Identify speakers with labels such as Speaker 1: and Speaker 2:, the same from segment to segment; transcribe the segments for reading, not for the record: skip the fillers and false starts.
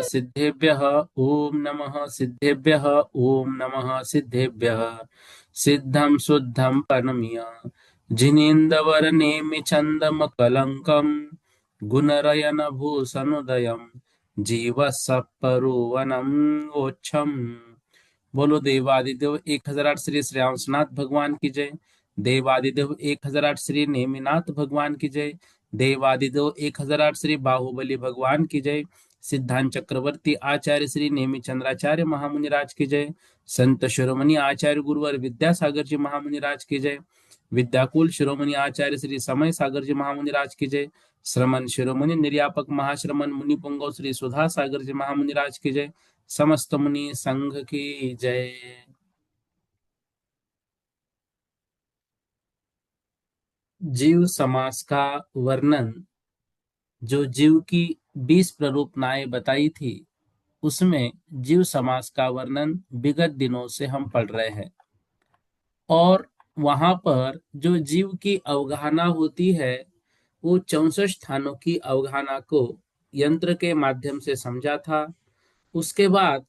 Speaker 1: सिद्धेभ्यः ओम नमः सिद्धेभ्यः ओम नमः सिद्धेभ्यः सिद्धं शुद्धं परमिय जिनेन्द्रवरनेमि चन्दमकलङ्कं गुणरयन भूषणोदयं जीवसपरुवनं ओच्छम। बोलो देवादिदेव 1008 श्री श्री रामनाथ भगवान की जय। देवादिदेव 1008 श्री नेमिनाथ भगवान की जय। देवादिदेव 1008 श्री बाहुबली भगवान की जय। सिद्धांत चक्रवर्ती आचार्य श्री नेमि चंद्राचार्य महामुनिराज की जय। संत शिरोमणि आचार्य गुरुवर विद्यासागर जी महामुनिराज की जय। विद्याकुल शिरोमणि आचार्य श्री समय सागर जी महामुनिराज की जय। श्रमण शिरोमणि निर्यापक महाश्रमण मुनि पुंगव श्री सुधा सागर जी महामुनिराज की जय। समस्त मुनि संघ की जय। जीव समास का वर्णन, जो जीव की 20 प्ररूपनाएं बताई थी, उसमें जीव समास का वर्णन विगत दिनों से हम पढ़ रहे हैं। और वहां पर जो जीव की अवगाहना होती है, वो 64 स्थानों की अवगाहना को यंत्र के माध्यम से समझा था। उसके बाद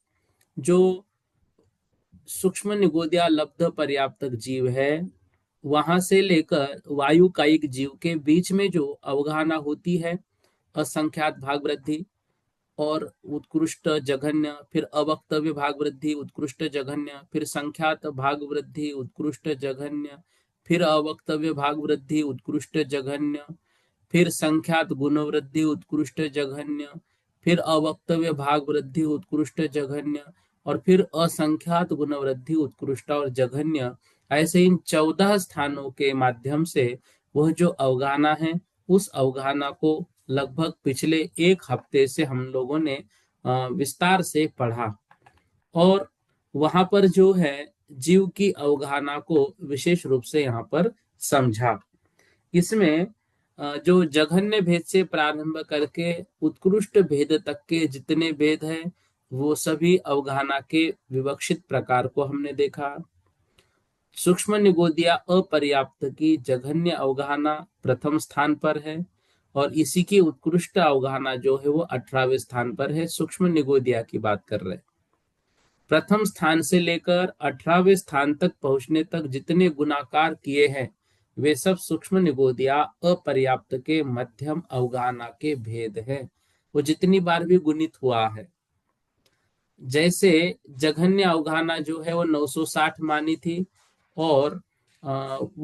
Speaker 1: जो सूक्ष्म निगोदिया लब्ध पर्याप्तक जीव है, वहां से लेकर वायु कायिक जीव के बीच में जो अवगाहना होती है, असंख्यात भाग वृद्धि और उत्कृष्ट जघन्य, फिर अवक्तव्य भाग वृद्धि उत्कृष्ट जघन्य, फिर संख्यात भाग वृद्धि उत्कृष्ट जघन्य, फिर अवक्तव्य भाग वृद्धि उत्कृष्ट जघन्य, फिर संख्यात गुण वृद्धि उत्कृष्ट जघन्य, फिर अवक्तव्य भाग वृद्धि उत्कृष्ट जघन्य, और फिर असंख्यात गुण वृद्धि उत्कृष्ट और जघन्य। ऐसे इन 14 स्थानों के माध्यम से वह जो अवगाहना है, उस अवगाहना को लगभग पिछले एक हफ्ते से हम लोगों ने विस्तार से पढ़ा। और वहां पर जो है जीव की अवगाहना को विशेष रूप से यहाँ पर समझा। इसमें जो जघन्य भेद से प्रारंभ करके उत्कृष्ट भेद तक के जितने भेद हैं, वो सभी अवगाहना के विवक्षित प्रकार को हमने देखा। सूक्ष्म निगोदिया अपर्याप्त की जघन्य अवगाहना प्रथम स्थान पर है, और इसी की उत्कृष्ट अवगाहना जो है वो 18वें स्थान पर है। सूक्ष्म निगोदिया की बात कर रहे हैं। प्रथम स्थान से लेकर 18वें स्थान तक पहुंचने तक जितने गुणाकार किए हैं, वे सब सूक्ष्म निगोदिया अपर्याप्त के मध्यम अवगाहना के भेद हैं। वो जितनी बार भी गुणित हुआ है, जैसे जघन्य अवगाहना जो है वो 960 मानी थी, और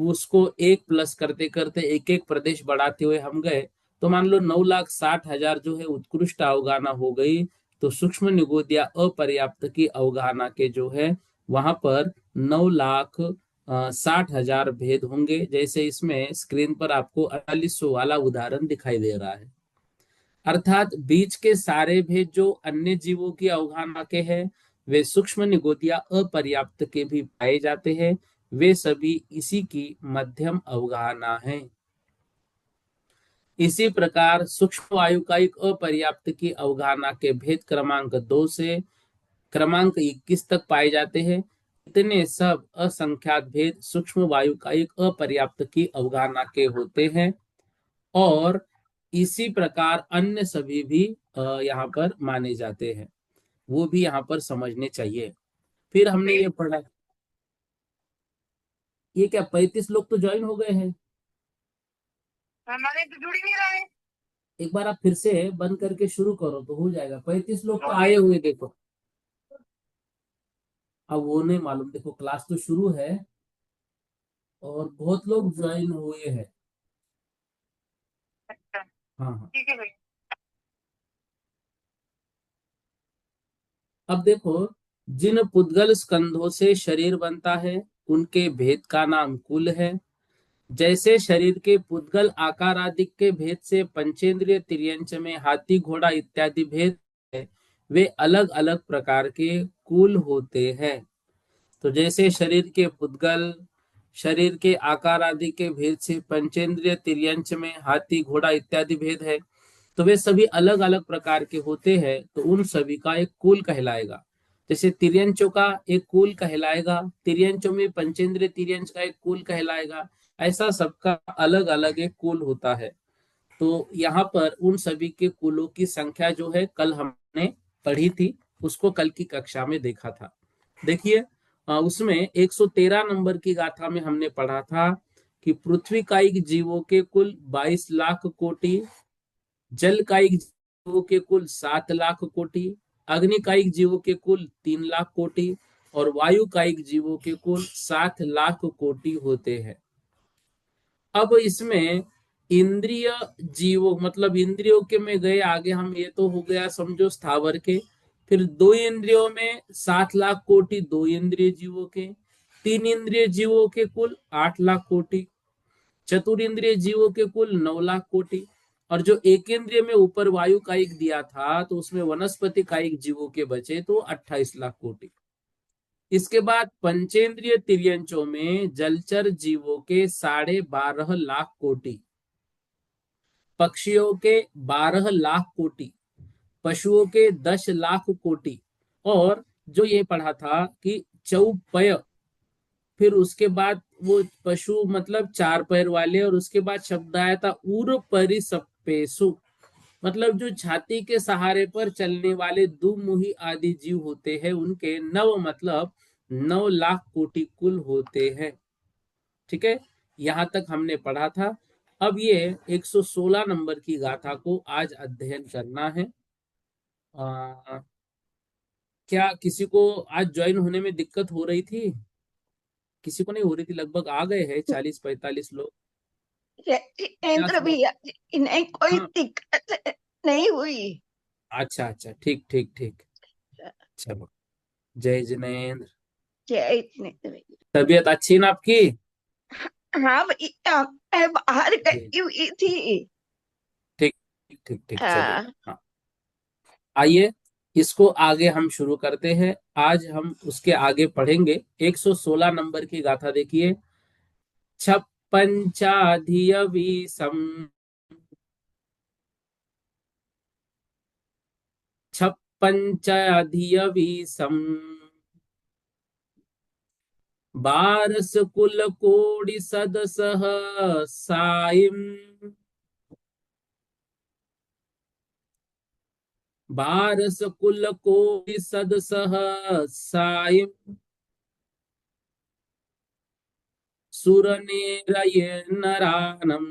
Speaker 1: उसको एक प्लस करते करते एक एक प्रदेश बढ़ाते हुए हम गए, तो मान लो 9,60,000 जो है उत्कृष्ट अवगाहना हो गई। तो सूक्ष्म निगोदिया अपर्याप्त की अवगाहना के जो है वहां पर 9,60,000 भेद होंगे। जैसे इसमें स्क्रीन पर आपको 4800 वाला उदाहरण दिखाई दे रहा है। अर्थात बीच के सारे भेद जो अन्य जीवों की अवगाहना के हैं, वे सूक्ष्म निगोदिया अपर्याप्त के भी पाए जाते हैं। वे सभी इसी की मध्यम अवगाहना है। इसी प्रकार सूक्ष्म वायुकायिक अपर्याप्त की अवगाहना के भेद क्रमांक 2 से क्रमांक 21 तक पाए जाते हैं। इतने सब असंख्यात भेद सूक्ष्म वायुकायिक अपर्याप्त की अवगाहना के होते हैं। और इसी प्रकार अन्य सभी भी यहाँ पर माने जाते हैं, वो भी यहाँ पर समझने चाहिए। फिर हमने ये पढ़ा, ये क्या 35 लोग तो ज्वाइन हो गए हैं।
Speaker 2: हमारे तो जुड़ ही नहीं रहा है।
Speaker 1: एक बार आप फिर से बंद करके शुरू करो तो हो जाएगा। 35 लोग तो आए हुए, देखो। अब वो नहीं मालूम, देखो क्लास तो शुरू है और बहुत लोग ज्वाइन हुए हैं।
Speaker 2: अच्छा,
Speaker 1: हाँ हाँ।
Speaker 2: ठीक है भाई।
Speaker 1: अब देखो, जिन पुद्गल स्कंधों से शरीर बनता है, उनके भेद का नाम कुल है। जैसे शरीर के पुद्गल आकार आदि के भेद से पंचेंद्रिय तिर्यंच में हाथी घोड़ा इत्यादि भेद है, वे अलग अलग प्रकार के कुल होते हैं। तो जैसे शरीर के पुद्गल, शरीर के आकार आदि के भेद से पंचेंद्रिय तिर्यंच में हाथी घोड़ा इत्यादि भेद है, तो वे सभी अलग अलग प्रकार के होते हैं, तो उन सभी का एक कुल कहलाएगा। जैसे तिर्यंचों का एक कुल कहलाएगा, तिर्यंचों में पंचेंद्रिय तिर्यंच का एक कुल कहलाएगा। ऐसा सबका अलग अलग एक कुल होता है। तो यहाँ पर उन सभी के कुलों की संख्या जो है कल हमने पढ़ी थी, उसको कल की कक्षा में देखा था। देखिए, उसमें 113 नंबर की गाथा में हमने पढ़ा था कि पृथ्वी कायिक जीवों के कुल 22 लाख कोटि, जल कायिक जीवों के कुल 7 लाख कोटि, अग्नि कायिक जीवों के कुल 3 लाख कोटि और वायु कायिक जीवों के कुल 7 लाख कोटि होते हैं। अब इसमें इंद्रिय जीवों मतलब इंद्रियों के में गए आगे हम, ये तो हो गया समझो स्थावर के। फिर दो इंद्रियों में 7 लाख कोटि दो इंद्रिय जीवों के, तीन इंद्रिय जीवों के कुल 8 लाख कोटि, चतुर्ंद्रिय जीवों के कुल 9 लाख कोटि, और जो एक इंद्रिय में ऊपर वायु कायिक दिया था तो उसमें वनस्पति कायिक जीवों के बचे तो 28 लाख कोटि। इसके बाद पंचेंद्रिय तिर्यंचों में जलचर जीवों के 12.5 लाख कोटि, पक्षियों के 12 लाख कोटि, पशुओं के 10 लाख कोटि, और जो ये पढ़ा था कि चौपय, फिर उसके बाद वो पशु मतलब 4 पैर वाले, और उसके बाद शब्द आया था उर परिसपेसु, मतलब जो छाती के सहारे पर चलने वाले दुमुही आदि जीव होते हैं, उनके 9 मतलब 9 लाख कोटि कुल होते हैं। ठीक है, यहां तक हमने पढ़ा था। अब ये 116 नंबर की गाथा को आज अध्ययन करना है। क्या किसी को आज ज्वाइन होने में दिक्कत हो रही थी? किसी को नहीं हो रही थी, लगभग आ गए हैं 40-45 लोग। क्या
Speaker 2: जितेंद्र
Speaker 1: सब?
Speaker 2: भैया, इन्हें कोई
Speaker 1: हाँ,
Speaker 2: दिक्कत नहीं हुई।
Speaker 1: अच्छा अच्छा, ठीक ठीक ठीक। चलो, जय जिनेन्द्र।
Speaker 2: जय जितेंद्र भैया।
Speaker 1: तबीयत अच्छी ना आपकी?
Speaker 2: हाँ भैया, मैं बाहर
Speaker 1: जी,
Speaker 2: गई हुई थी।
Speaker 1: ठीक ठीक ठीक ठीक, चलिए।
Speaker 2: हाँ।
Speaker 1: हाँ, आइए, इसको आगे हम शुरू करते हैं। आज हम उसके आगे पढ़ेंगे। 116 नंबर की गाथा देखिए। छप्पंचाधियवीसम, छप्पंचाधियवीसम, बारस कुल कोटि सदसह साइम, बारस कुल कोटि सदसह साइम, सुरनेरय नरानम,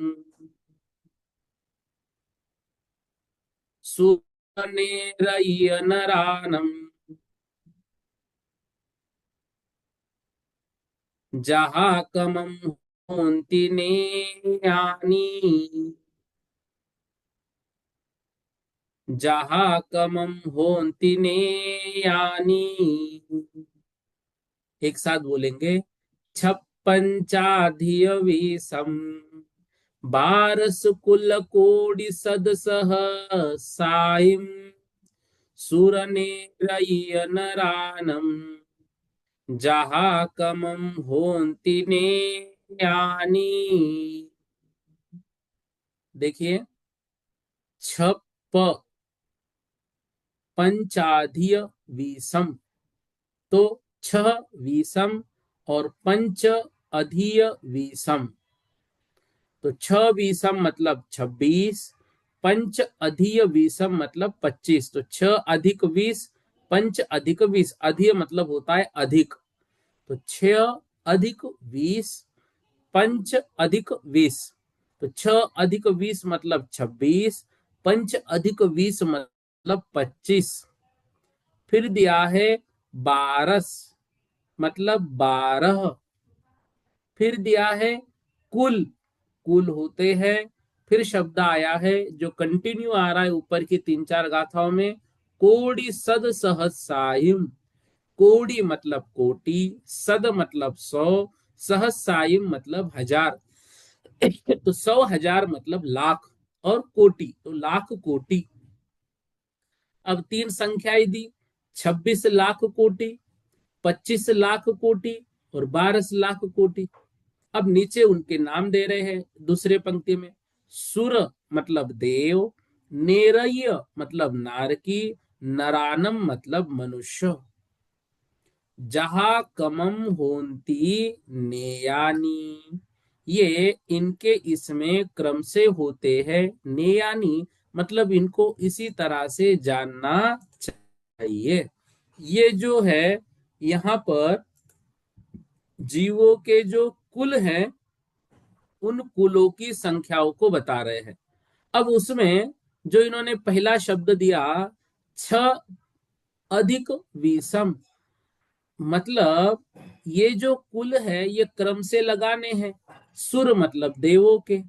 Speaker 1: सुरनेरय नरानम, जहाँ कमम होन्ति नेयानि, जहाँ कमम होन्ति नेयानि। एक साथ बोलेंगे। छप्पंचाधियवीसम, बारस कुल कोटि सदसह साइम, सुरनेरय नरानम, जहाँ कमम होन्ति नेयानि। देखिए, छप पंचाधिय विषम, तो छह विषम और पंच अधिय विषम। तो छह विषम मतलब 26, पंच अधिय विषम मतलब 25। तो 6 अधिक 20, पंच अधिक 20, अधिय मतलब होता है अधिक। तो 6 अधिक 20, पंच अधिक 20, तो 6 अधिक 20 मतलब 26, पंच अधिक 20 मतलब 25। फिर दिया है 12 मतलब 12, फिर दिया है कुल, कुल होते हैं। फिर शब्द आया है जो कंटिन्यू आ रहा है ऊपर की 3-4 गाथाओं में, कोटि सद सहसाइम, कोटि मतलब कोटि, सद मतलब 100, सहसाइम मतलब 1000। तो 100,000 मतलब लाख, और कोटि तो लाख कोटि। अब तीन संख्याएं दी, 26 लाख कोटि, 25 लाख कोटि और 12 लाख कोटि। अब नीचे उनके नाम दे रहे हैं दूसरे पंक्ति में। सुर मतलब देव, नेरय मतलब नारकी, नरानम मतलब मनुष्य। जहा कमम होंती नेयानी, ये इनके इसमें क्रम से होते हैं। नेयानी मतलब इनको इसी तरह से जानना चाहिए। ये जो है यहाँ पर जीवों के जो कुल हैं, उन कुलों की संख्याओं को बता रहे हैं। अब उसमें जो इन्होंने पहला शब्द दिया, छ अधिक विषम, मतलब ये जो कुल है ये क्रम से लगाने हैं। सुर मतलब देवों के,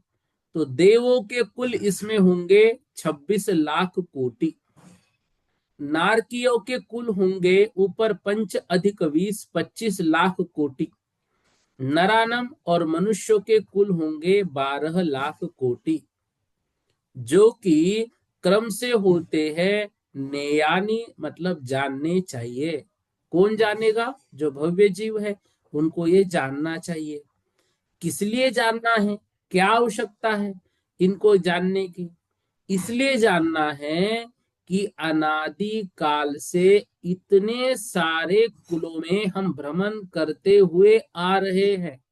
Speaker 1: तो देवों के कुल इसमें होंगे 26 लाख कोटि। नारकियों के कुल होंगे ऊपर पंच अधिक 20, 25 लाख कोटि। नरानम और मनुष्यों के कुल होंगे 12 लाख कोटि, जो कि क्रम से होते हैं नेयानी, मतलब जानने चाहिए। कौन जानेगा? जो भव्य जीव है, उनको ये जानना चाहिए। किस लिए जानना है? क्या आवश्यकता है इनको जानने की? इसलिए जानना है कि अनादि काल से इतने सारे कुलों में हम भ्रमण करते हुए आ रहे हैं।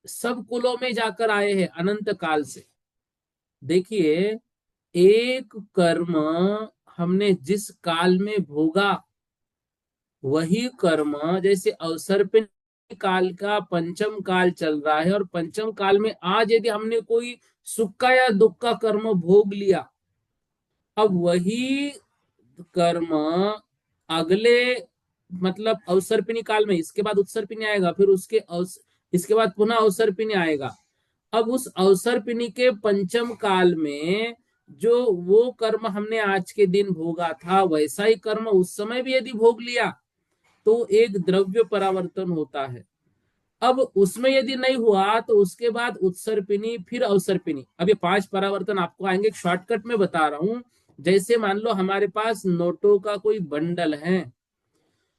Speaker 1: सब कुलों में जाकर आए हैं अनंत काल से। देखिए, एक कर्म हमने जिस काल में भोगा, वही कर्म, जैसे अवसर पे काल का पंचम काल चल रहा है, और पंचम काल में आज यदि हमने कोई सुख का या दुख का कर्म भोग लिया, अब वही कर्म अगले, मतलब अवसर्पिणी काल में, इसके बाद उत्सर्पिणी आएगा, फिर इसके बाद पुनः अवसर्पिणी आएगा। अब उस अवसर्पिणी के पंचम काल में जो वो कर्म हमने आज के दिन भोगा था, वैसा ही कर्म उस समय भी यदि भोग लिया, तो एक द्रव्य परावर्तन होता है। अब उसमें यदि नहीं हुआ, तो उसके बाद उत्सर्पिणी, फिर अवसर्पिणी। अब ये 5 परावर्तन आपको आएंगे, एक शॉर्टकट में बता रहा हूं। जैसे मान लो हमारे पास नोटों का कोई बंडल है,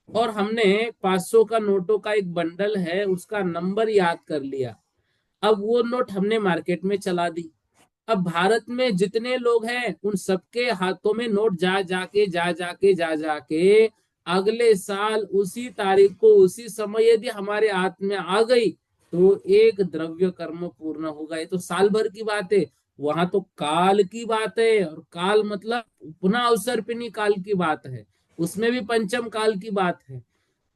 Speaker 1: और हमने 500 का नोटों का एक बंडल है, उसका नंबर याद कर लिया। अब वो नोट हमने मार्केट में चला दी। अब भारत में जितने लोग हैं, उन सबके हाथों में नोट जा जाके अगले साल उसी तारीख को उसी समय यदि हमारे हाथ में आ गई, तो एक द्रव्य कर्म पूर्ण होगा। ये तो साल भर की बात है। वहां तो काल की बात है, और काल मतलब पुनः अवसर्पिणी काल की बात है, उसमें भी पंचम काल की बात है।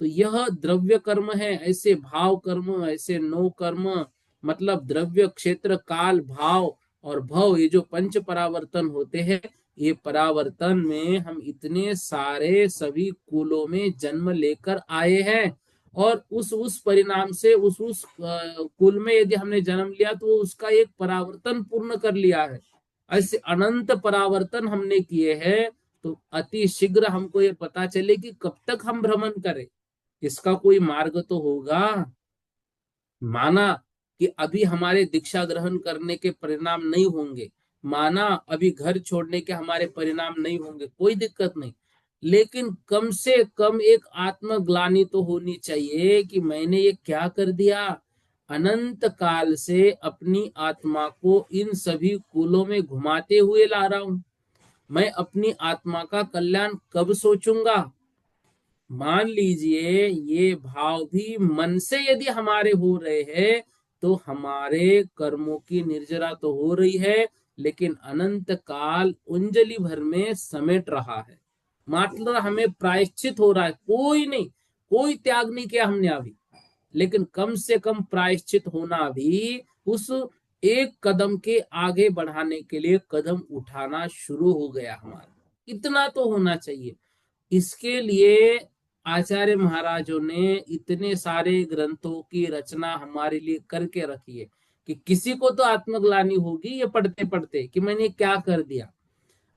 Speaker 1: तो यह द्रव्य कर्म है। ऐसे भाव कर्म, ऐसे नो कर्म, मतलब द्रव्य, क्षेत्र, काल, भाव और भव, ये जो पंच परावर्तन होते हैं, ये परावर्तन में हम इतने सारे सभी कुलों में जन्म लेकर आए हैं। और उस परिणाम से उस कुल में यदि हमने जन्म लिया, तो उसका एक परावर्तन पूर्ण कर लिया है। ऐसे अनंत परावर्तन हमने किए हैं। तो अति शीघ्र हमको ये पता चले कि कब तक हम भ्रमण करें, इसका कोई मार्ग तो होगा। माना कि अभी हमारे दीक्षा ग्रहण करने के परिणाम नहीं होंगे, माना अभी घर छोड़ने के हमारे परिणाम नहीं होंगे, कोई दिक्कत नहीं। लेकिन कम से कम एक आत्मग्लानि तो होनी चाहिए कि मैंने ये क्या कर दिया। अनंत काल से अपनी आत्मा को इन सभी कुलों में घुमाते हुए ला रहा हूं। मैं अपनी आत्मा का कल्याण कब सोचूंगा? मान लीजिए ये भाव भी मन से यदि हमारे हो रहे हैं, तो हमारे कर्मों की निर्जरा तो हो रही है, लेकिन अनंत काल उंजलि भर में समेट रहा है। मतलब हमें प्रायश्चित हो रहा है। कोई नहीं, कोई त्याग नहीं किया हमने अभी, लेकिन कम से कम प्रायश्चित होना भी उस एक कदम के आगे बढ़ाने के लिए कदम उठाना शुरू हो गया हमारा। इतना तो होना चाहिए। इसके लिए आचार्य महाराजों ने इतने सारे ग्रंथों की रचना हमारे लिए करके रखी है, कि किसी को तो आत्मग्लानि होगी ये पढ़ते पढ़ते कि मैंने क्या कर दिया।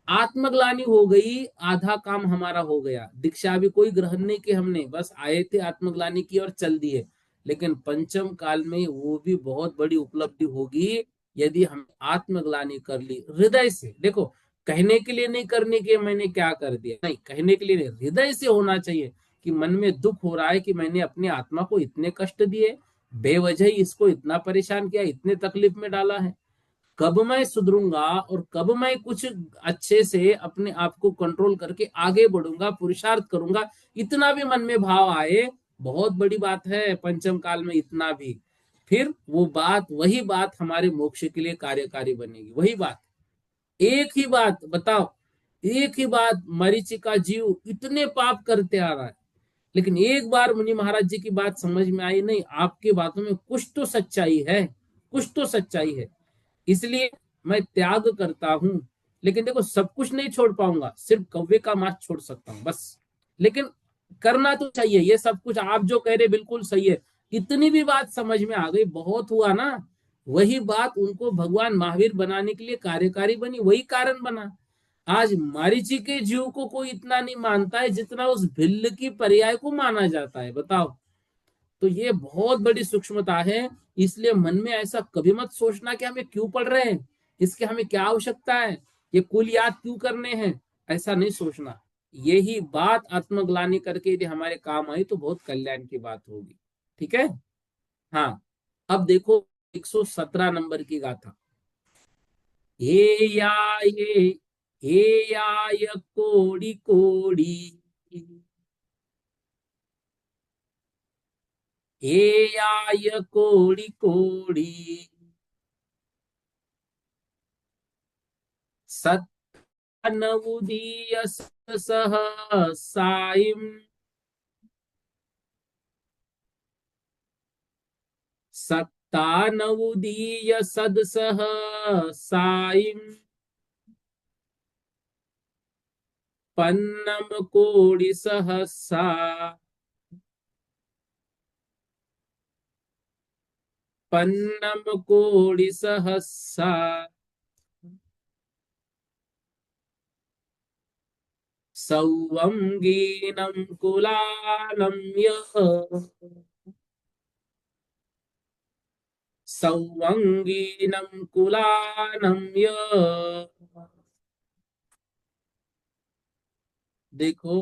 Speaker 1: आत्मग्लानि हो गई, आधा काम हमारा हो गया। दीक्षा भी कोई ग्रहण नहीं की हमने, बस आए थे, आत्मग्लानि की और चल दिए। लेकिन पंचम काल में वो भी बहुत बड़ी उपलब्धि होगी यदि हम आत्मग्लानि कर ली हृदय से। देखो, कहने के लिए नहीं करने के मैंने क्या कर दिया, नहीं, कहने के लिए नहीं, हृदय से होना चाहिए कि मन में दुख हो रहा है कि मैंने अपनी आत्मा को इतने कष्ट दिए, बेवजह ही इसको इतना परेशान किया, इतने तकलीफ में डाला है। कब मैं सुधरूंगा और कब मैं कुछ अच्छे से अपने आप को कंट्रोल करके आगे बढ़ूंगा, पुरुषार्थ करूंगा, इतना भी मन में भाव आए, बहुत बड़ी बात है पंचम काल में इतना भी। फिर वो बात, वही बात हमारे मोक्ष के लिए कार्यकारी बनेगी। वही बात, एक ही बात बताओ, एक ही बात, मरीचि का जीव इतने पाप करते आ रहा है, लेकिन एक बार मुनि महाराज जी की बात समझ में आई, नहीं, आपकी बातों में कुछ तो सच्चाई है, कुछ तो सच्चाई है, इसलिए मैं त्याग करता हूं। लेकिन देखो, सब कुछ नहीं छोड़ पाऊंगा, सिर्फ कौवे का मांस छोड़ सकता हूं बस। लेकिन करना तो चाहिए, ये सब कुछ आप जो कह रहे बिल्कुल सही है। इतनी भी बात समझ में आ गई, बहुत हुआ ना। वही बात उनको भगवान महावीर बनाने के लिए कार्यकारी बनी, वही कारण बना। आज मारीची के जीव को कोई इतना नहीं मानता है जितना उस भिल्ल की पर्याय को माना जाता है, बताओ। तो ये बहुत बड़ी सूक्ष्मता है। इसलिए मन में ऐसा कभी मत सोचना कि हमें क्यों पढ़ रहे हैं, इसके हमें क्या आवश्यकता है, ये कुल याद क्यों करने हैं, ऐसा नहीं सोचना। यही बात आत्मग्लानि करके यदि हमारे काम आई तो बहुत कल्याण की बात होगी। ठीक है। हाँ, अब देखो 117 नंबर की गाथा। हे या ये, हे याय कोड़ी कोड़ी, हे याय कोड़ी कोड़ी, सत्तानवुदीय सह साइम, सत्तानवुदीय सदसह साइम, पन्नम कोड़ी सहसा, पन्नम कोड़ी सहसा, सौवंगीनं कुलालं यः, सौवंगीनं कुलानं यः। देखो,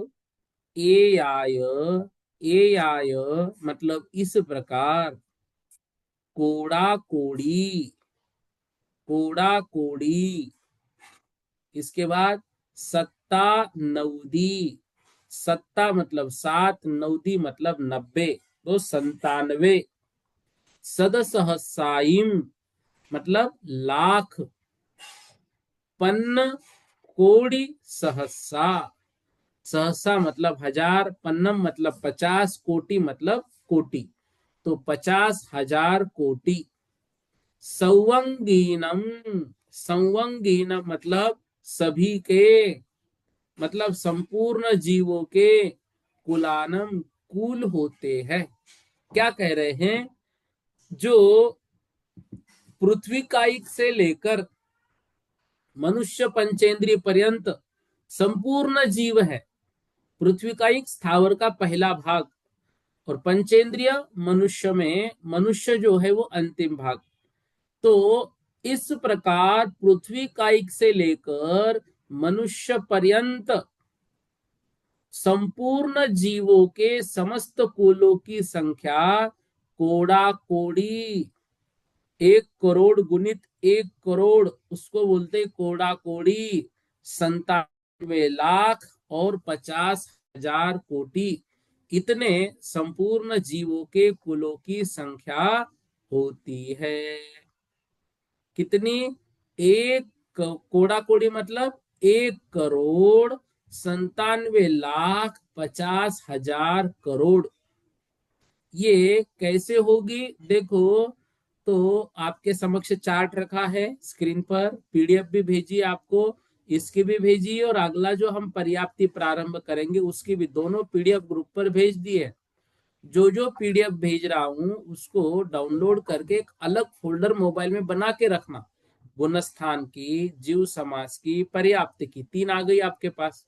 Speaker 1: ए आय, ए आय मतलब इस प्रकार, कोड़ा कोड़ी, कोड़ा कोड़ी, इसके बाद सत्ता नवदी, सत्ता मतलब सात, नवदी मतलब 90, तो 97, सदसहसाइम मतलब लाख, पन्न कोड़ी सहसा, सहसा मतलब हजार, पन्नम मतलब 50, कोटि मतलब कोटि, तो 50,000 कोटि। संवंगीनम, संवंगीनम मतलब सभी के, मतलब संपूर्ण जीवों के, कुलानम कुल होते हैं। क्या कह रहे हैं, जो पृथ्वी कायिक से लेकर मनुष्य पंचेंद्रिय पर्यंत संपूर्ण जीव है। पृथ्वी का एक स्थावर का पहला भाग, और पंचेंद्रिय मनुष्य में, मनुष्य जो है वो अंतिम भाग। तो इस प्रकार पृथ्वी कायिक से लेकर मनुष्य पर्यंत संपूर्ण जीवों के समस्त कुलों की संख्या कोड़ा कोड़ी, 1 करोड़ गुणित 1 करोड़, उसको बोलते कोड़ा कोड़ी, 97 लाख और 50,000 कोटि, इतने संपूर्ण जीवों के कुलों की संख्या होती है। कितनी, एक, कोड़ा कोड़ी मतलब 1 करोड़ 97 लाख 50,000 करोड़। ये कैसे होगी, देखो, तो आपके समक्ष चार्ट रखा है स्क्रीन पर, पीडीएफ भी भेजी आपको, इसकी भी भेजी, और अगला जो हम पर्याप्ति प्रारंभ करेंगे उसकी भी, दोनों पीडीएफ ग्रुप पर भेज दिए। जो जो पीडीएफ भेज रहा हूं उसको डाउनलोड करके एक अलग फोल्डर मोबाइल में बना के रखना। गुणस्थान की, जीव समास की, पर्याप्त की, 3 आ गई आपके पास,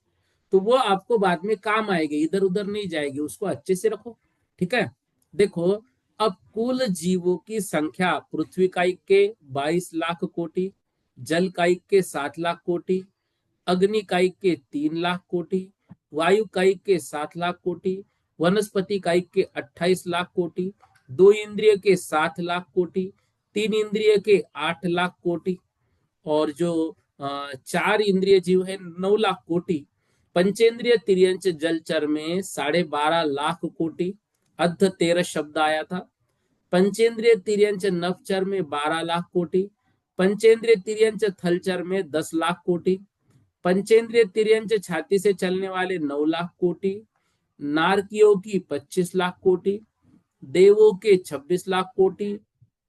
Speaker 1: तो वो आपको बाद में काम आएगी, इधर उधर नहीं जाएगी, उसको अच्छे से रखो। ठीक है। देखो, अब कुल जीवों की संख्या पृथ्वी कायिक के 22 लाख कोटि, जल कायिक के 7 लाख कोटि, अग्नि कायिक के 3 लाख कोटि, वायु कायिक के 7 लाख कोटि, वनस्पति कायिक के 28 लाख कोटि, दो इंद्रिय के 7 लाख कोटि, तीन इंद्रिय के 8 लाख कोटि, और जो चार इंद्रिय जीव है 9 लाख कोटि, पंचेंद्रिय तिर्यंच जलचर में 12.5 लाख कोटि, अर्ध 13 शब्द आया था। पंचेंद्रिय तिर्यंच नभचर में 12 लाख कोटि, पंचेंद्रिय तिर्यंच थलचर में 10 लाख कोटि, पंचेंद्रिय तिर्यंच छाती से चलने वाले 9 लाख कोटि, नारकियों की 25 लाख कोटि, देवों के 26 लाख कोटि,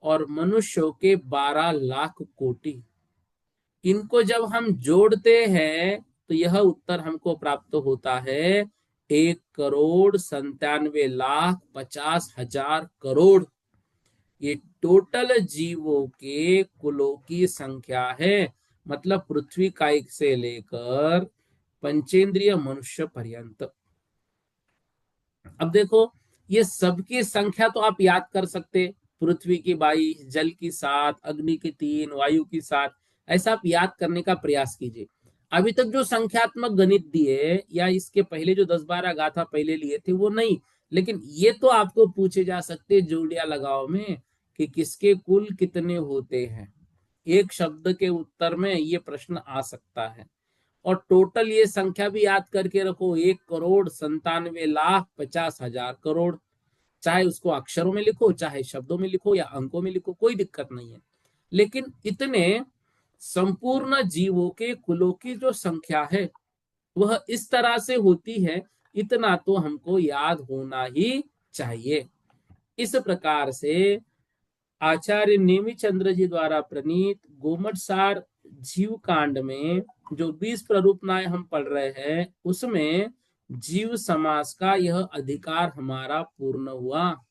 Speaker 1: और मनुष्यों के 12 लाख कोटि। इनको जब हम जोड़ते हैं तो यह उत्तर हमको प्राप्त होता है 1,97,50,000 करोड़। ये टोटल जीवों के कुलों की संख्या है, मतलब पृथ्वी कायिक से लेकर पंचेंद्रिय मनुष्य पर्यंत। अब देखो, ये सबकी संख्या तो आप याद कर सकते, पृथ्वी की 22, जल की 7, अग्नि की 3, वायु की 7, ऐसा आप याद करने का प्रयास कीजिए। अभी तक जो संख्यात्मक गणित दिए या इसके पहले जो 10-12 गाथा पहले लिए थे वो नहीं, लेकिन ये तो आपको पूछे जा सकते जोड़िया लगाओ में कि किसके कुल कितने होते हैं। एक शब्द के उत्तर में ये प्रश्न आ सकता है। और टोटल ये संख्या भी याद करके रखो, 1,97,50,000 करोड़। चाहे उसको अक्षरों में लिखो, चाहे शब्दों में लिखो या अंकों में लिखो, कोई दिक्कत नहीं है। लेकिन इतने संपूर्ण जीवों के कुलों की जो संख्या है वह इस तरह से होती है, इतना तो हमको याद होना ही चाहिए। इस प्रकार से आचार्य नेमिचंद्र जी द्वारा प्रणीत गोमटसार जीव कांड में जो 20 प्ररूपनाएं हम पढ़ रहे हैं उसमें जीव समास का यह अधिकार हमारा पूर्ण हुआ।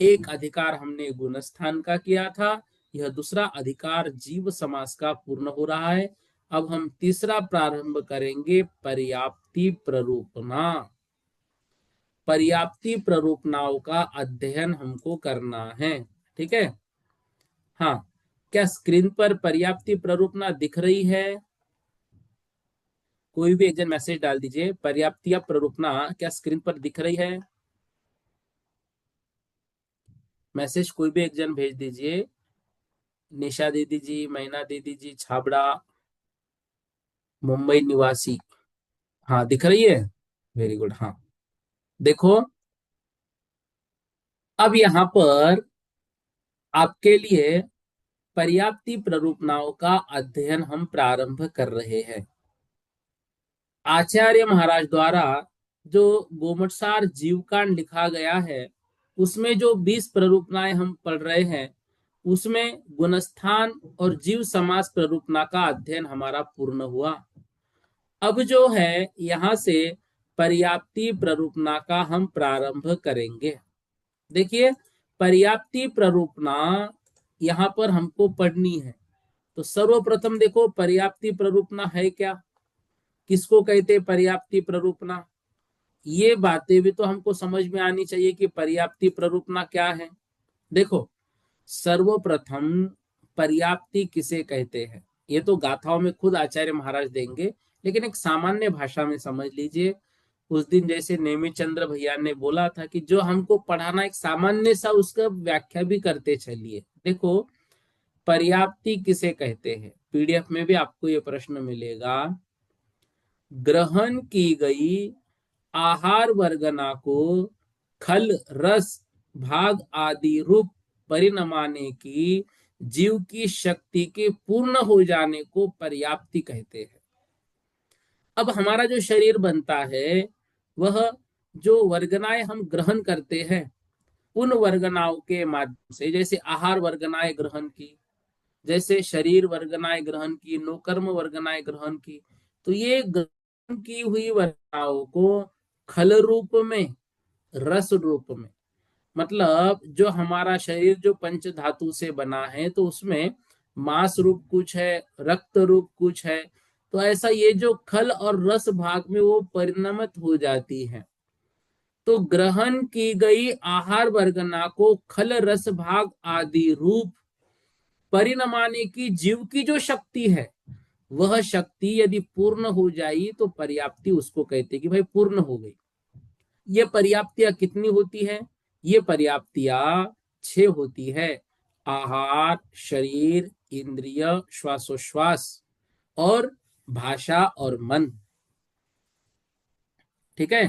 Speaker 1: एक अधिकार हमने गुणस्थान का किया था, यह दूसरा अधिकार जीव समास का पूर्ण हो रहा है। अब हम तीसरा प्रारंभ करेंगे, पर्याप्ति प्ररूपना। पर्याप्ति प्ररूपनाओं का अध्ययन हमको करना है, ठीक है। हाँ, क्या स्क्रीन पर पर्याप्ति प्ररूपना दिख रही है? कोई भी एक जन मैसेज डाल दीजिए, पर्याप्ति या प्ररूपना क्या स्क्रीन पर दिख रही है? मैसेज कोई भी एक जन भेज दीजिए। निशा दीदी जी, मैना दीदी जी, छाबड़ा, मुंबई निवासी। हाँ, दिख रही है, वेरी गुड। हाँ, देखो, अब यहाँ पर आपके लिए पर्याप्ति प्ररूपनाओं का अध्ययन हम प्रारंभ कर रहे हैं। आचार्य महाराज द्वारा जो गोमटसार जीवकांड लिखा गया है उसमें जो 20 प्ररूपनाएं हम पढ़ रहे हैं उसमें गुणस्थान और जीव समास प्ररूपना का अध्ययन हमारा पूर्ण हुआ। अब जो है यहां से पर्याप्ति प्ररूपना का हम प्रारंभ करेंगे। देखिए, पर्याप्ति प्ररूपना यहां पर हमको पढ़नी है। तो सर्वप्रथम देखो, पर्याप्ति प्ररूपना है क्या, किसको कहते हैं पर्याप्ति प्ररूपना, ये बातें भी तो हमको समझ में आनी चाहिए कि पर्याप्ति प्ररूपना क्या है। देखो, सर्वप्रथम पर्याप्ति किसे कहते हैं ये तो गाथाओं में खुद आचार्य महाराज देंगे, लेकिन एक सामान्य भाषा में समझ लीजिए। उस दिन जैसे नेमिचंद्र भैया ने बोला था कि जो हमको पढ़ाना एक सामान्य सा उसका व्याख्या भी करते चलिए। देखो, पर्याप्ति किसे कहते हैं, पीडीएफ में भी आपको ये प्रश्न मिलेगा। ग्रहण की गई आहार वर्गना को खल, रस, भाग आदि रूप परिणमाने की जीव की शक्ति के पूर्ण हो जाने को पर्याप्ति कहते हैं। अब हमारा जो शरीर बनता है वह जो वर्गनाएं हम ग्रहण करते हैं उन वर्गनाओं के माध्यम से, जैसे आहार वर्गनाएं ग्रहण की, जैसे शरीर वर्गनाएं ग्रहण की, नोकर्म वर्गनाएं ग्रहण की, तो ये ग्रहण की हुई वर्गनाओं को खल रूप में, रस रूप में, मतलब जो हमारा शरीर जो पंच धातु से बना है तो उसमें मांस रूप कुछ है, रक्त रूप कुछ है, तो ऐसा ये जो खल और रस भाग में वो परिणमित हो जाती है। तो ग्रहण की गई आहार वर्गना को खल रस भाग आदि रूप परिणमाने की जीव की जो शक्ति है, वह शक्ति यदि पूर्ण हो जाई तो पर्याप्ति उसको कहते कि भाई पूर्ण हो गई। ये पर्याप्तियां कितनी होती है? ये पर्याप्तियां 6 होती है। आहार, शरीर, इंद्रिय, श्वासोश्वास और भाषा और मन। ठीक है।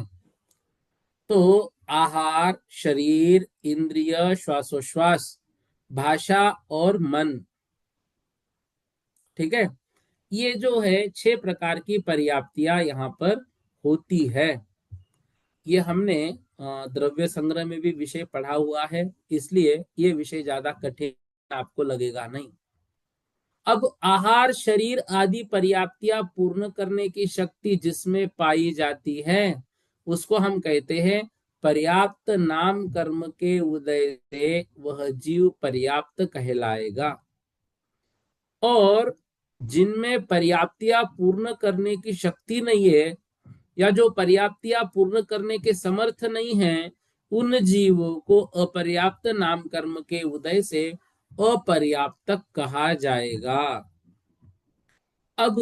Speaker 1: तो आहार, शरीर, इंद्रिय, श्वासोश्वास, भाषा और मन। ठीक है। ये जो है 6 प्रकार की पर्याप्तियां यहाँ पर होती है। ये हमने द्रव्य संग्रह में भी विषय पढ़ा हुआ है, इसलिए ये विषय ज्यादा कठिन आपको लगेगा नहीं। अब आहार, शरीर आदि पर्याप्तियां पूर्ण करने की शक्ति जिसमें पाई जाती है, उसको हम कहते हैं पर्याप्त। नाम कर्म के उदय से वह जीव पर्याप्त कहलाएगा। और जिनमें पर्याप्तियां पूर्ण करने की शक्ति नहीं है, या जो पर्याप्तियां पूर्ण करने के समर्थ नहीं है, उन जीवों को अपर्याप्त नाम कर्म के उदय से अपर्याप्त कहा जाएगा। अब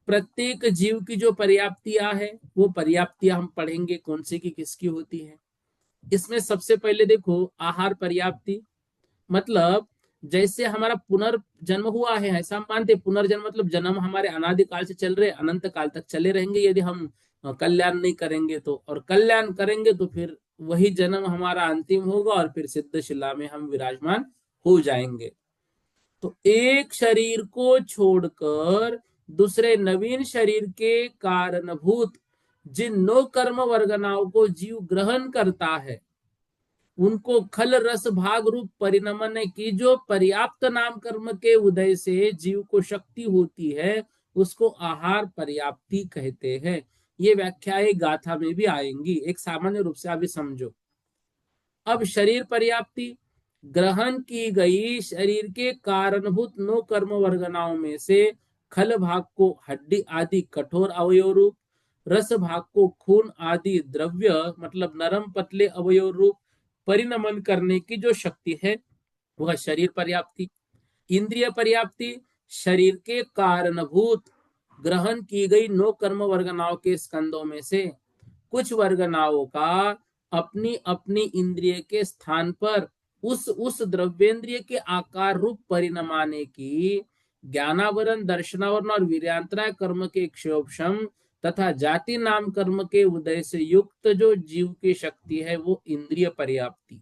Speaker 1: प्रत्येक जीव की जो पर्याप्तियां है, वो पर्याप्तियां हम पढ़ेंगे कौन सी की किसकी होती है। इसमें सबसे पहले देखो आहार पर्याप्ति, मतलब जैसे हमारा पुनर्जन्म हुआ है, ऐसा मानते पुनर्जन्म मतलब जन्म हमारे अनादि काल से चल रहे, अनंत काल तक चले रहेंगे यदि हम कल्याण नहीं करेंगे तो, और कल्याण करेंगे तो फिर वही जन्म हमारा अंतिम होगा और फिर सिद्ध शिला में हम विराजमान हो जाएंगे। तो एक शरीर को छोड़कर दूसरे नवीन शरीर के कारणभूत जिन 9 कर्म वर्गनाओं को जीव ग्रहण करता है, उनको खल रस भाग रूप परिणमन की जो पर्याप्त नाम कर्म के उदय से जीव को शक्ति होती है, उसको आहार पर्याप्ति कहते हैं। ये व्याख्याएं गाथा में भी आएंगी, एक सामान्य रूप से अभी समझो। अब शरीर पर्याप्ति, ग्रहण की गई शरीर के कारणभूत 9 कर्म वर्गनाओं में से खल भाग को हड्डी आदि कठोर अवयव रूप, रस भाग को खून आदि द्रव्य मतलब नरम पतले अवयव रूप परिणमन करने की जो शक्ति है, वह शरीर पर्याप्ति। इंद्रिय पर्याप्ति, शरीर के कारणभूत ग्रहण की गई 9 कर्म वर्गनाओं के स्कंदों में से कुछ वर्गनाओं का अपनी अपनी इंद्रिय के स्थान पर उस द्रव्येंद्रिय के आकार रूप परिणमाने की ज्ञानावरण, दर्शनावरण और वीर्यांतराय कर्म के क्षोभम तथा जाति नाम कर्म के उदय से युक्त जो जीव की शक्ति है, वो इंद्रिय पर्याप्ति,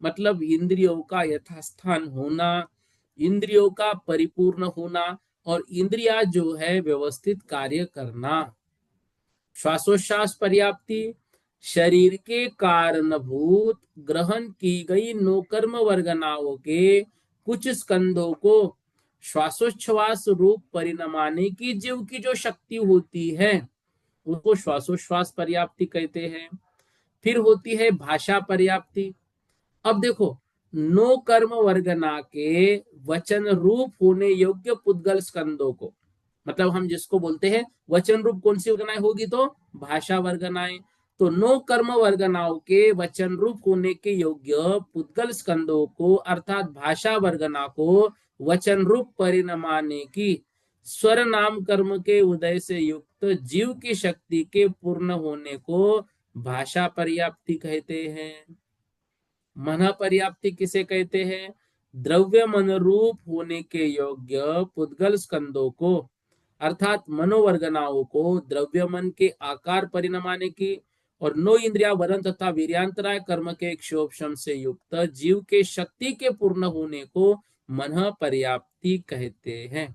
Speaker 1: मतलब इंद्रियों का यथास्थान होना, इंद्रियों का परिपूर्ण होना और इंद्रिया जो है व्यवस्थित कार्य करना। श्वासोच्छ्वास पर्याप्ति, शरीर के कारणभूत ग्रहण की गई 9 कर्म वर्गनाओं के कुछ स्कंदों को श्वासोच्छ्वास रूप परिणमाने की जीव की जो शक्ति होती है, उसको श्वासोच्छ्वास पर्याप्ति कहते हैं। फिर होती है भाषा पर्याप्ति। अब देखो, 9 कर्म वर्गना के वचन रूप होने योग्य पुद्गल स्कंदों को, मतलब हम जिसको बोलते हैं वचन रूप कौन सी वर्गनाएं होगी, तो भाषा वर्गनाएं। तो 9 कर्म वर्गनाओं के वचन रूप होने के योग्य पुद्गल स्कंदों को अर्थात भाषा वर्गना को वचन रूप परिणमाने की स्वर नाम कर्म के उदय से युक्त जीव की शक्ति के पूर्ण होने को भाषा पर्याप्ति कहते हैं। मन पर्याप्ति किसे कहते हैं? द्रव्य मन रूप होने के योग्य पुद्गल स्कंदों को अर्थात मनोवर्गनाओं को द्रव्य मन के आकार परिणमाने की और 9 इंद्रिया वरण तथा वीर्यांतराय कर्म के क्षोभम से युक्त जीव के शक्ति के पूर्ण होने को मन पर्याप्ति कहते हैं।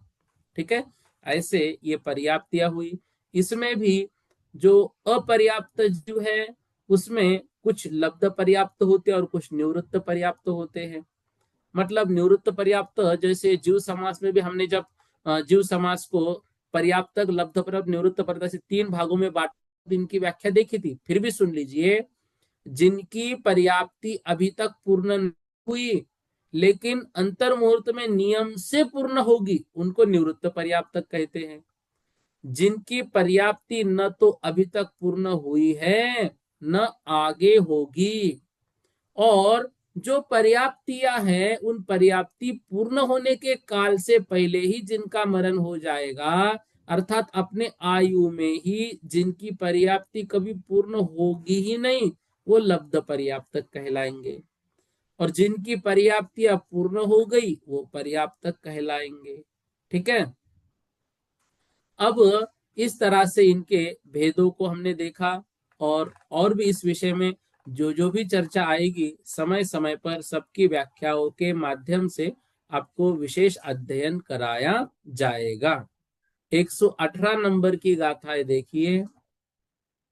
Speaker 1: ठीक है, ऐसे ये पर्याप्तियां हुई। इसमें भी जो अपर्याप्त जीव है, उसमें कुछ लब्ध पर्याप्त होते हैं और कुछ निवृत्त पर्याप्त होते हैं। मतलब निवृत्त पर्याप्त, जैसे जीव समास में भी हमने जब जीव समास को पर्याप्त, लब्ध पर्याप्त, निवृत्त पर्याप्त से 3 भागों में बांट इनकी व्याख्या देखी थी। फिर भी सुन लीजिए, जिनकी पर्याप्ति अभी तक पूर्ण नहीं हुई लेकिन अंतर मुहूर्त में नियम से पूर्ण होगी, उनको निवृत्त पर्याप्त कहते हैं। जिनकी पर्याप्ति न तो अभी तक पूर्ण हुई है न आगे होगी। और जो पर्याप्तियां हैं उन पर्याप्ति पूर्ण होने के काल से पहले ही जिनका मरण हो जाएगा, अर्थात अपने आयु में ही जिनकी पर्याप्ति कभी पूर्ण होगी ही नहीं, वो लब्ध पर्याप्त कहलाएंगे। और जिनकी पर्याप्ति अब पूर्ण हो गई वो पर्याप्त कहलाएंगे। ठीक है। अब इस तरह से इनके भेदों को हमने देखा। और भी इस विषय में जो जो भी चर्चा आएगी समय समय पर सबकी व्याख्याओं के माध्यम से आपको विशेष अध्ययन कराया जाएगा। 118 नंबर की गाथा देखिए।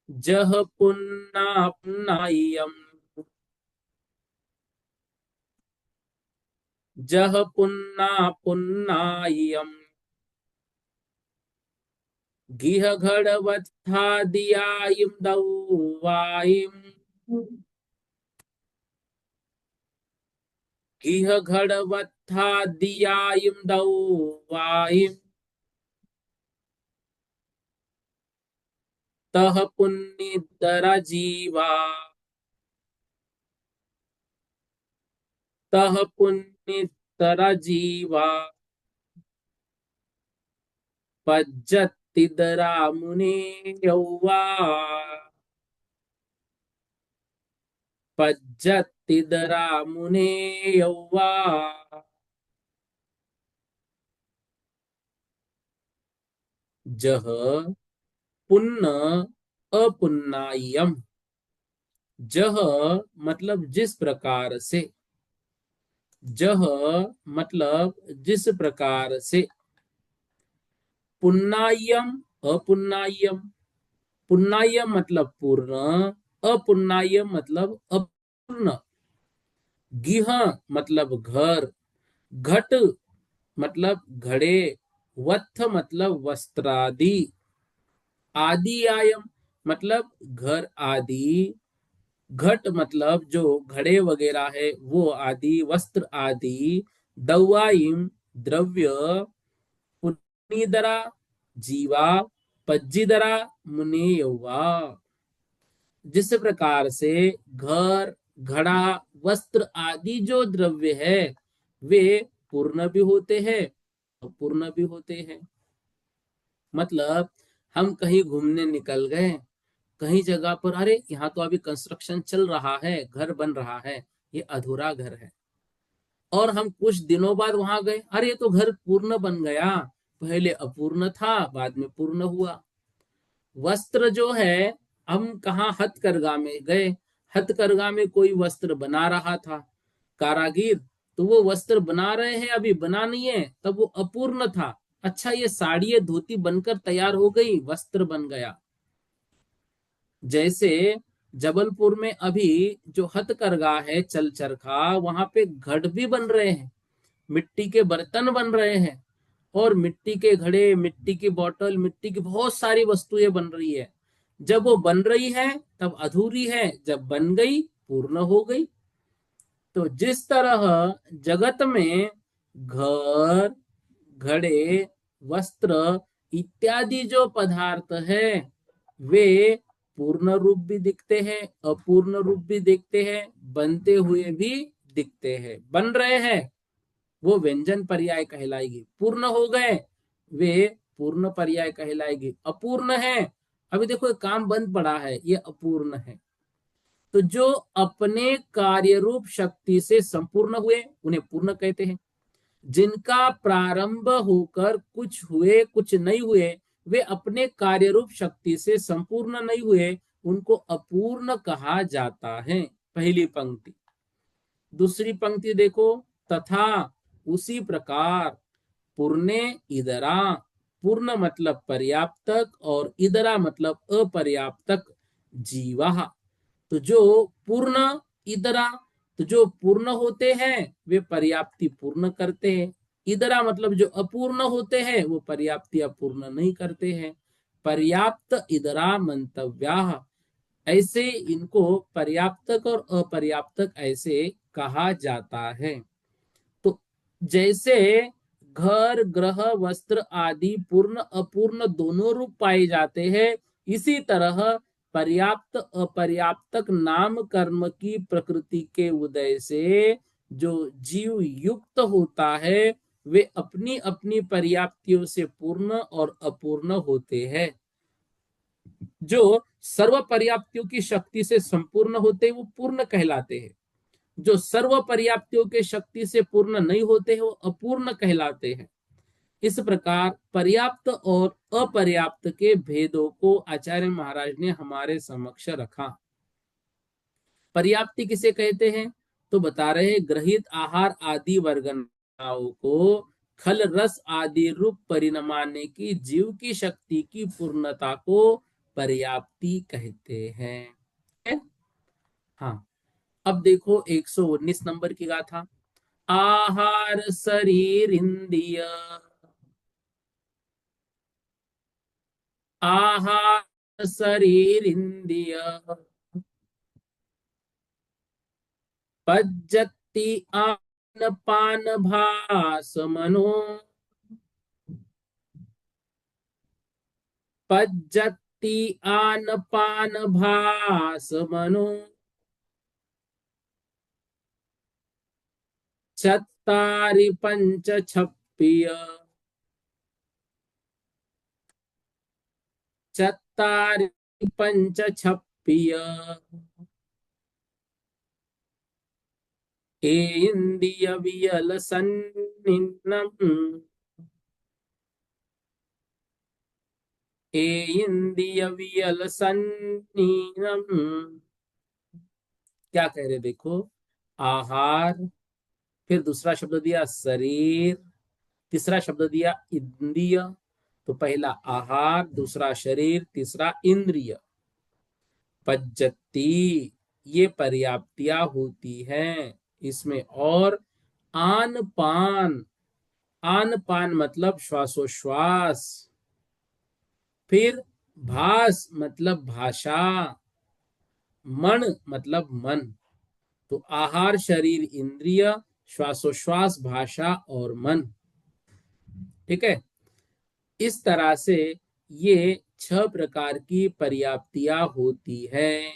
Speaker 1: जह पुन्ना पुन्नायम, जह पुन्ना पुन्नायम, गिह घड़वत्था दियायिम दौवायिम, गिह घड़वत्था दियायिम दौवायिम, तह पुन्निदरा जीवा, तह पुन्निदरा जीवा, पज्जत्तिदरा मुने यौवा, पज्जत्तिदरा मुने यौवा। जह पुन्न अपुन्नायम। जह मतलब जिस प्रकार से, जह मतलब जिस प्रकार से, पुन्नायम अपुन्नायम। पुन्नायम मतलब पूर्ण, अपुन्नायम मतलब अपूर्ण। गिह मतलब घर, घट मतलब घड़े, वत्थ मतलब वस्त्रादि, आदि आयम मतलब घर आदि, घट मतलब जो घड़े वगैरह है वो आदि, वस्त्र आदि, दवाइम द्रव्य, पुनीदरा जीवा, पज्जीदरा मुनि यौवा। जिस प्रकार से घर, घड़ा, वस्त्र आदि जो द्रव्य है वे पूर्ण भी होते हैं अपूर्ण भी होते हैं। मतलब हम कहीं घूमने निकल गए, कहीं जगह पर अरे यहाँ तो अभी कंस्ट्रक्शन चल रहा है, घर बन रहा है, ये अधूरा घर है। और हम कुछ दिनों बाद वहां गए, अरे ये तो घर पूर्ण बन गया, पहले अपूर्ण था बाद में पूर्ण हुआ। वस्त्र जो है, हम कहाँ हथकरघा में गए, हथकरघा में कोई वस्त्र बना रहा था कारागिर, तो वो वस्त्र बना रहे हैं अभी बना नहीं है, तब वो अपूर्ण था। अच्छा ये साड़ी या धोती बनकर तैयार हो गई, वस्त्र बन गया। जैसे जबलपुर में अभी जो हथकरघा है चल चरखा, वहां पे घट भी बन रहे हैं, मिट्टी के बर्तन बन रहे हैं, और मिट्टी के घड़े, मिट्टी की बोतल, मिट्टी की बहुत सारी वस्तुएं बन रही है। जब वो बन रही है तब अधूरी है, जब बन गई पूर्ण हो गई। तो जिस तरह जगत में घर, घड़े, वस्त्र इत्यादि जो पदार्थ है वे पूर्ण रूप भी दिखते हैं अपूर्ण रूप भी दिखते हैं, बनते हुए भी दिखते हैं। बन रहे हैं वो व्यंजन पर्याय कहलाएगी, पूर्ण हो गए वे पूर्ण पर्याय कहलाएगी। अपूर्ण है, अभी देखो काम बंद पड़ा है, ये अपूर्ण है। तो जो अपने कार्य रूप शक्ति से संपूर्ण हुए उन्हें पूर्ण कहते हैं। जिनका प्रारंभ होकर कुछ हुए कुछ नहीं हुए, वे अपने कार्य रूप शक्ति से संपूर्ण नहीं हुए, उनको अपूर्ण कहा जाता है। पहली पंक्ति। दूसरी पंक्ति देखो, तथा उसी प्रकार पूर्णे इदरा। पूर्ण मतलब पर्याप्तक और इदरा मतलब अपर्याप्तक जीवा। तो जो पूर्ण इदरा, तो जो पूर्ण होते हैं वे पर्याप्ति पूर्ण करते हैं। इदरा मतलब जो अपूर्ण होते हैं वो पर्याप्ति अपूर्ण नहीं करते हैं। पर्याप्त इदरा मंतव्या, ऐसे इनको पर्याप्तक और अपर्याप्तक ऐसे कहा जाता है। तो जैसे घर, ग्रह, वस्त्र आदि पूर्ण अपूर्ण दोनों रूप पाए जाते हैं, इसी तरह पर्याप्त अपर्याप्तक नाम कर्म की प्रकृति के उदय से जो जीव युक्त होता है वे अपनी अपनी पर्याप्तियों से पूर्ण और अपूर्ण होते हैं। जो सर्व पर्याप्तियों की शक्ति से संपूर्ण होते हैं वो पूर्ण कहलाते हैं। जो सर्व पर्याप्तियों के शक्ति से पूर्ण नहीं होते हैं वो अपूर्ण कहलाते हैं। इस प्रकार पर्याप्त और अपर्याप्त के भेदों को आचार्य महाराज ने हमारे समक्ष रखा। पर्याप्ति किसे कहते हैं तो बता रहे हैं, ग्रहित आहार आदि वर्गनाओं को खल रस आदि रूप परिणमाने की जीव की शक्ति की पूर्णता को पर्याप्ति कहते हैं। हाँ, अब देखो 119 नंबर की गाथा। आहार शरीर इंद्रिय, आहार शरीर इंद्रिय पज्जति आन पान भास मनो, पज्जति आन पान भास मनो चत्तारि पंच छप्पिय, चत्तारि पंच छप्पिय इंद्रिय वियल सन्निन्नम, इंद्रिय वियल सन्निन्नम। क्या कह रहे देखो, आहार, फिर दूसरा शब्द दिया शरीर, तीसरा शब्द दिया इंद्रिय। तो पहला आहार, दूसरा शरीर, तीसरा इंद्रिय। पज्जति ये पर्याप्तियां होती हैं इसमें। और आन पान, आन पान मतलब श्वासोश्वास। फिर भास मतलब भाषा, मन मतलब मन। तो आहार शरीर इंद्रिय, श्वासोश्वास भाषा और मन। ठीक है, इस तरह से ये 6 प्रकार की पर्याप्तियां होती है।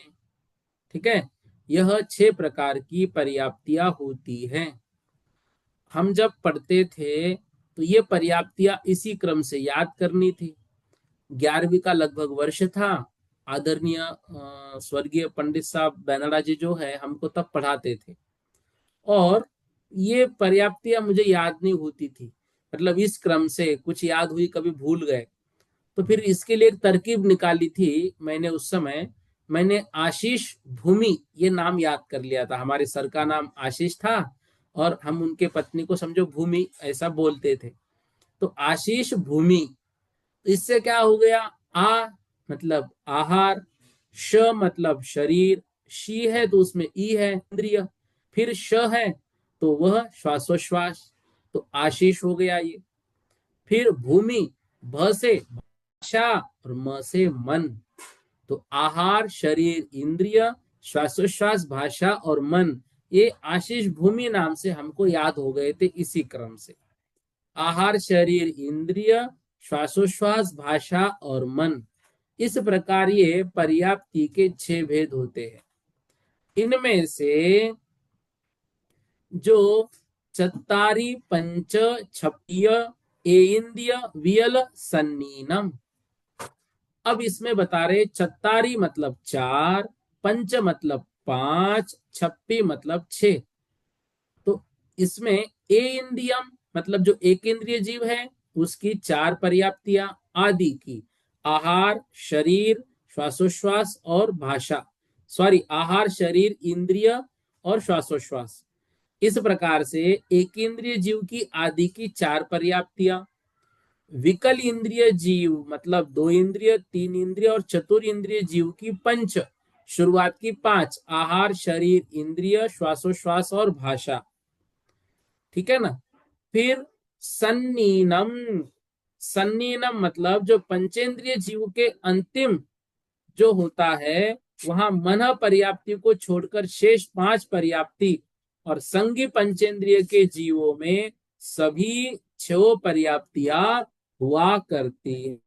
Speaker 1: ठीक है, यह 6 प्रकार की पर्याप्तियां होती हैं। हम जब पढ़ते थे तो ये पर्याप्तियां इसी क्रम से याद करनी थी। 11वीं का लगभग वर्ष था। आदरणीय स्वर्गीय पंडित साहब बैनर्डा जी जो है हमको तब पढ़ाते थे, और ये पर्याप्तियां मुझे याद नहीं होती थी। मतलब इस क्रम से कुछ याद हुई, कभी भूल गए। तो फिर इसके लिए एक तरकीब निकाली थी मैंने उस समय। मैंने आशीष भूमि ये नाम याद कर लिया था। हमारे सर का नाम आशीष था और हम उनके पत्नी को समझो भूमि ऐसा बोलते थे। तो आशीष भूमि, इससे क्या हो गया, आ मतलब आहार, श मतलब शरीर, शी है तो उसमें ई है इंद्रिय, फिर श है तो वह श्वासोश्वास, तो आशीष हो गया ये। फिर भूमि, भ से भाषा और म से मन। तो आहार शरीर इंद्रिय श्वासोश्वास भाषा और मन, ये आशीष भूमि नाम से हमको याद हो गए थे इसी क्रम से। आहार शरीर इंद्रिय श्वासोश्वास भाषा और मन, इस प्रकार ये पर्याप्ति के 6 भेद होते हैं। इनमें से जो चत्तारी पंच छप्पीय इंद्रिय वियल सन्नीनम, अब इसमें बता रहे चत्तारी मतलब 4, पंच मतलब 5, छप्पी मतलब 6। तो इसमें ए इंद्रियम मतलब जो एक इंद्रिय जीव है उसकी 4 पर्याप्तियां आदि की, आहार शरीर श्वासोश्वास और भाषा, सॉरी आहार शरीर इंद्रिय और श्वासोश्वास। इस प्रकार से एक इंद्रिय जीव की आदि की 4 पर्याप्तियां, विकल इंद्रिय जीव मतलब 2 इंद्रिय 3 इंद्रिय और चतुर इंद्रिय जीव की पंच, शुरुआत की 5, आहार शरीर इंद्रिय श्वासोश्वास और भाषा। ठीक है ना। फिर सन्नीनम, सन्नीनम मतलब जो पंचेंद्रिय जीव के अंतिम जो होता है वहां मन पर्याप्ति को छोड़कर शेष 5 पर्याप्ति, और संगी पंचेंद्रिय के जीवों में सभी 6 पर्याप्तियां हुआ करती है।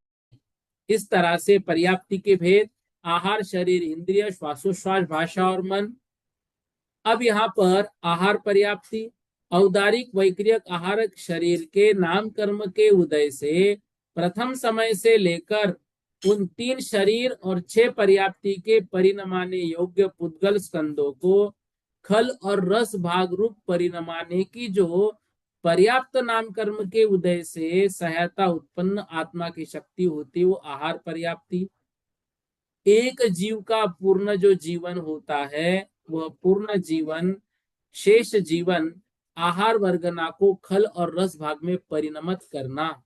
Speaker 1: इस तरह से पर्याप्ति के भेद आहार, शरीर, इंद्रिय, श्वासोश्वास, भाषा और मन। अब यहाँ पर आहार पर्याप्ति, औदारिक वैक्रियक आहारक शरीर के नाम कर्म के उदय से प्रथम समय से लेकर उन 3 शरीर और 6 पर्याप्ति के परिणमाने योग्य पुद्गल स्कंदों को खल और रस भाग रूप परिणमाने की जो पर्याप्त नाम कर्म के उदय से सहायता उत्पन्न आत्मा की शक्ति होती, वो आहार पर्याप्ति। एक जीव का पूर्ण जो जीवन होता है, वह पूर्ण जीवन, शेष जीवन आहार वर्गना को खल और रस भाग में परिणमित करना।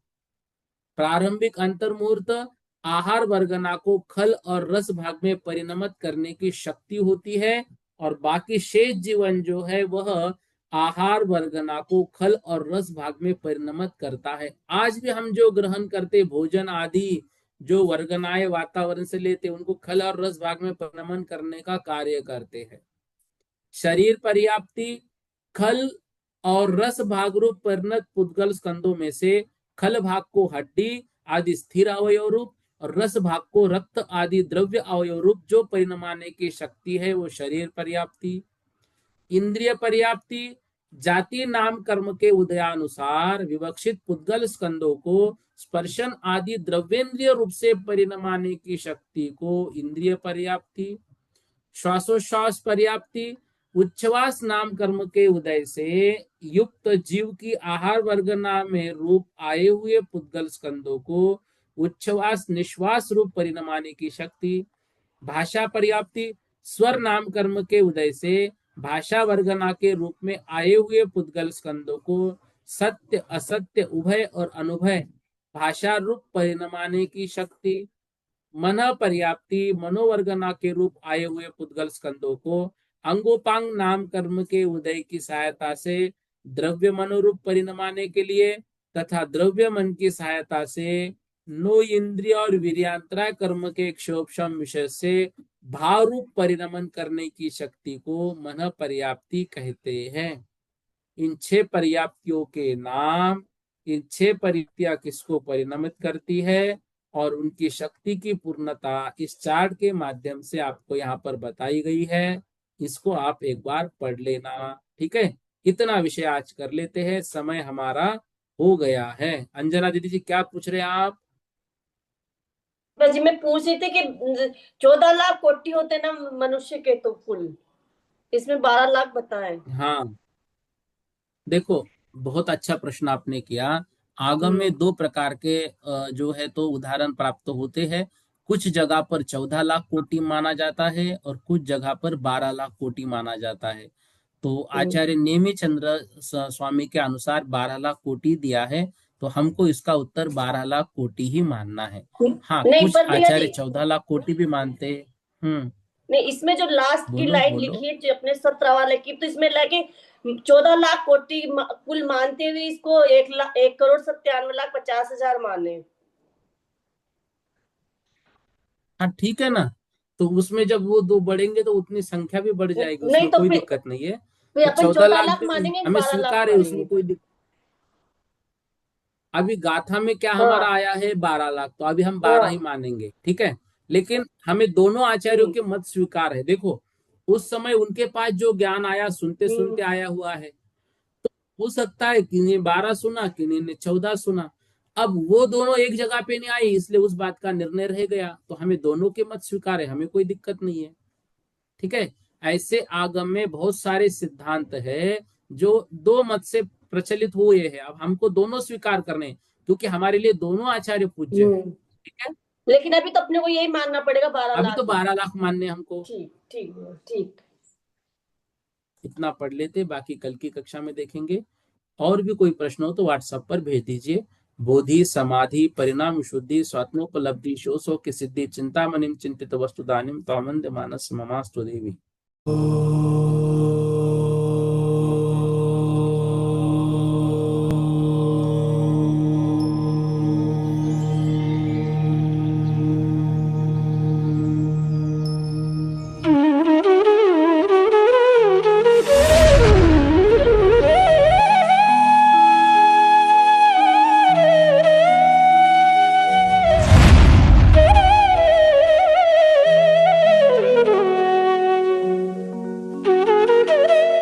Speaker 1: प्रारंभिक अंतर्मुहूर्त आहार वर्गना को खल और रस भाग में परिणमित करने की शक्ति होती है, और बाकी शेष जीवन जो है वह आहार वर्गना को खल और रस भाग में परिणमित करता है। आज भी हम जो ग्रहण करते भोजन आदि, जो वर्गनाए वातावरण से लेते, उनको खल और रस भाग में परिणमन करने का कार्य करते हैं। शरीर पर्याप्ति, खल और रस भाग रूप परिणत पुद्गल स्कंदों में से खल भाग को हड्डी आदि स्थिर अवयव रूप और रस भाग को रक्त आदि द्रव्य अवयव रूप जो परिणमाने की शक्ति है, वो शरीर पर्याप्ति। इंद्रिय पर्याप्ति, जाति नाम कर्म के उदयानुसार विवक्षित पुद्गल स्कंदों को स्पर्शन आदि द्रव्येंद्रिय रूप से परिणमाने की शक्ति को इंद्रिय पर्याप्ति। श्वासोश्वास पर्याप्ति, उच्छ्वास नाम कर्म के उदय से युक्त जीव की आहार वर्गना में रूप आए हुए पुद्गल स्कंदों को उच्छ्वास निश्वास रूप परिणमाने की शक्ति। भाषा पर्याप्ति, स्वर नाम कर्म के उदय से भाषा वर्गना के रूप में आए हुए पुद्गल स्कंदों को सत्य, असत्य, उभय और अनुभय भाषा रूप परिणमाने की शक्ति। मन पर्याप्ति, मनोवर्गना के रूप आए हुए पुद्गल स्कंदों को अंगोपांग नाम कर्म के उदय की सहायता से द्रव्य मनोरूप परिणमाने के लिए तथा द्रव्य मन की सहायता से नो इंद्रिय और वीर्यांतरा कर्म के क्षोभम विषय से भाव रूप परिणमन करने की शक्ति को मन पर्याप्ति कहते हैं। इन 6 पर्याप्तियों के नाम, इन 6 पर्याप्तियां किसको परिणमित करती है और उनकी शक्ति की पूर्णता इस चार्ट के माध्यम से आपको यहाँ पर बताई गई है। इसको आप एक बार पढ़ लेना, ठीक है। इतना विषय आज कर लेते हैं, समय हमारा हो गया है। अंजना दीदी जी क्या पूछ रहे हैं आप?
Speaker 3: बस जी मैं पूछ रही थी कि 14 लाख कोटि होते ना मनुष्य के, तो कुल इसमें 12 लाख बताए।
Speaker 1: हाँ देखो, बहुत अच्छा प्रश्न आपने किया। आगम में 2 प्रकार के जो है तो उदाहरण प्राप्त होते हैं। कुछ जगह पर 14 लाख कोटि माना जाता है और कुछ जगह पर 12 लाख कोटि माना जाता है। तो आचार्य नेमि चंद्र स्वामी के अनुसार 12 लाख कोटि दिया है, तो हमको इसका उत्तर 12 लाख कोटि ही मानना है। हाँ,
Speaker 3: नहीं
Speaker 1: कुछ
Speaker 3: पर भैया
Speaker 1: आचार्य
Speaker 3: जी
Speaker 1: 14 लाख कोटि भी मानते हैं।
Speaker 3: नहीं, इसमें जो लास्ट की
Speaker 1: बोलो
Speaker 3: लाइन
Speaker 1: बोलो।
Speaker 3: लिखी है जो अपने 17 वाले की, तो इसमें लगे 14 लाख कोटि कुल मानते हुए इसको 1,97,50,000 माने।
Speaker 1: हाँ ठीक है ना, तो उसमें जब वो 2 बढ़ेंगे तो उतनी संख्या भी बढ़ जाएगी,
Speaker 3: नहीं
Speaker 1: उसमें
Speaker 3: तो
Speaker 1: कोई
Speaker 3: फिर
Speaker 1: दिक्कत नहीं है। तो
Speaker 3: अपन
Speaker 1: 14
Speaker 3: 14
Speaker 1: लाख
Speaker 3: लाख
Speaker 1: भी
Speaker 3: मानेंगे कि
Speaker 1: हमें
Speaker 3: 12 लाख
Speaker 1: स्वीकार है, उसमें
Speaker 3: मानेंगे?
Speaker 1: कोई दिक्कत। अभी गाथा में क्या हमारा
Speaker 3: हाँ
Speaker 1: आया है 12 लाख, तो अभी हम 12 ही
Speaker 3: हाँ
Speaker 1: मानेंगे, ठीक है। लेकिन हमें दोनों आचार्यों के मत स्वीकार है। देखो, उस समय उनके पास जो ज्ञान आया सुनते सुनते आया हुआ है, हो सकता है किन्हीं ने 12 सुना, किन्हीं ने 14 सुना। अब वो दोनों एक जगह पे नहीं आए, इसलिए उस बात का निर्णय रह गया। तो हमें दोनों के मत स्वीकार है, हमें कोई दिक्कत नहीं है, ठीक है। ऐसे आगम में बहुत सारे सिद्धांत है जो 2 मत से प्रचलित हुए हैं। अब हमको दोनों स्वीकार करने हैं, क्योंकि हमारे लिए दोनों आचार्य पूज्य है, ठीक है।
Speaker 3: लेकिन अभी तो अपने को यही मानना पड़ेगा 12
Speaker 1: अभी तो
Speaker 3: लाख ही।
Speaker 1: 12 लाख मानने हमको।
Speaker 3: ठीक ठीक ठीक।
Speaker 1: इतना पढ़ लेते, बाकी कल की कक्षा में देखेंगे। और भी कोई प्रश्न हो तो व्हाट्सएप पर भेज दीजिए। बोधि, समाधि, परिणाम शुद्धि, स्वात्मोपलब्धि, शोषो की सिद्धि, चिंतामणिम चिंतित वस्तुदानिम तमंद मानस ममास्तु देवी।